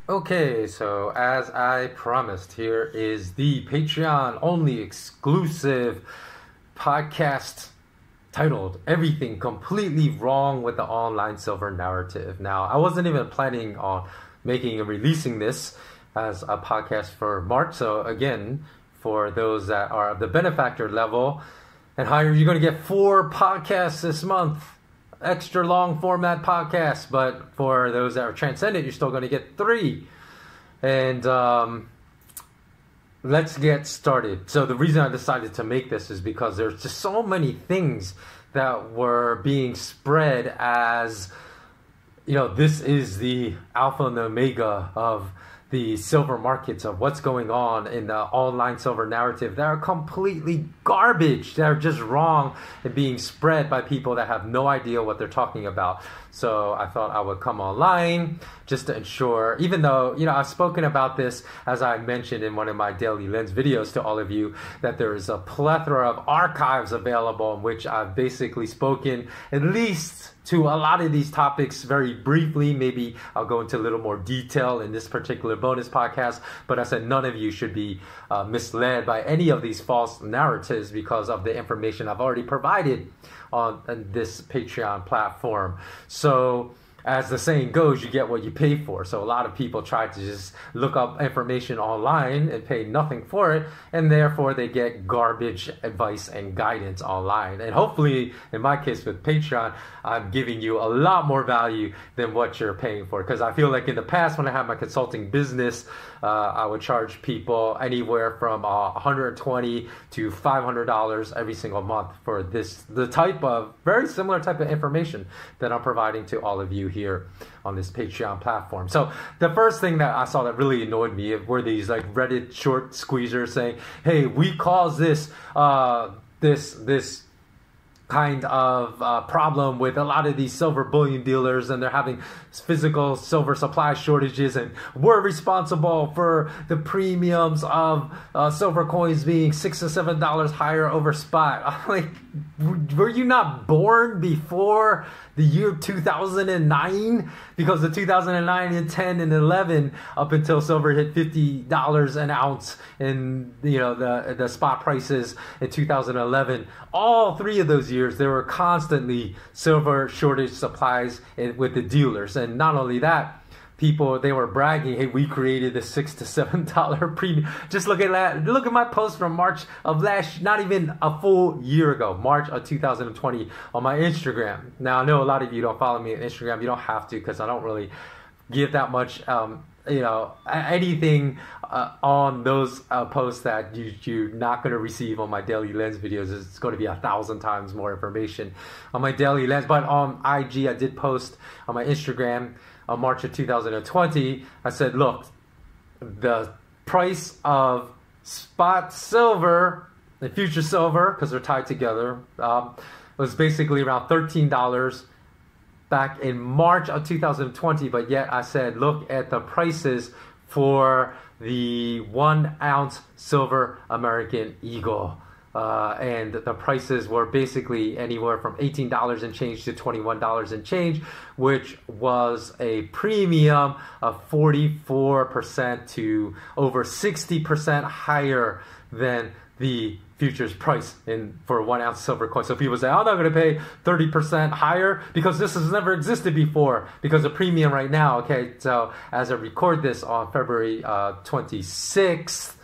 Okay, so as I promised, here is the Patreon only exclusive podcast titled Everything Completely Wrong with the Online Silver Narrative. Now, I wasn't even planning on making and releasing this as a podcast for March. So again, for those that are of the benefactor level and higher, you're going to get 4 podcasts this month. Extra long format podcasts, but for those that are transcendent, you're still going to get 3. And let's get started. So the reason I decided to make this is because there's just so many things that were being spread as, this is the alpha and omega of the silver markets, of what's going on in the online silver narrative, that are completely garbage, that are just wrong and being spread by people that have no idea what they're talking about. So I thought I would come online just to ensure, even though, I've spoken about this, as I mentioned in one of my Daily Lens videos to all of you, that there is a plethora of archives available in which I've basically spoken at least to a lot of these topics very briefly. Maybe I'll go into a little more detail in this particular bonus podcast, but I said none of you should be misled by any of these false narratives because of the information I've already provided on this Patreon platform. So as the saying goes, you get what you pay for. So a lot of people try to just look up information online and pay nothing for it, and therefore they get garbage advice and guidance online. And hopefully, in my case with Patreon, I'm giving you a lot more value than what you're paying for. Because I feel like in the past, when I had my consulting business, I would charge people anywhere from $120 to $500 every single month for the type of, very similar type of information that I'm providing to all of you here on this Patreon platform. So the first thing that I saw that really annoyed me were these like Reddit short squeezers saying, hey, we caused this this kind of problem with a lot of these silver bullion dealers, and they're having physical silver supply shortages, and we're responsible for the premiums of silver coins being $6 to $7 higher over spot. I'm like, were you not born before the year 2009? Because the 2009 and 10 and 11, up until silver hit $50 an ounce, and the spot prices in 2011, all 3 of those years there were constantly silver shortage supplies with the dealers. And not only that, people, they were bragging, hey, we created the $6 to $7 premium. Just look at that. Look at my post from March of not even a full year ago, March of 2020, on my Instagram. Now, I know a lot of you don't follow me on Instagram. You don't have to, because I don't really give that much anything on those posts that you're not going to receive on my Daily Lens videos. It's going to be 1,000 times more information on my Daily Lens. But on IG, I did post on my Instagram on March of 2020. I said, look, the price of spot silver and future silver, because they're tied together, was basically around $13 back in March of 2020, but yet I said, look at the prices for the 1 ounce silver American Eagle. And the prices were basically anywhere from $18 and change to $21 and change, which was a premium of 44% to over 60% higher than the futures price for 1 ounce silver coin. So people say, I'm not going to pay 30% higher because this has never existed before, because the premium right now, okay, so as I record this on February 26th,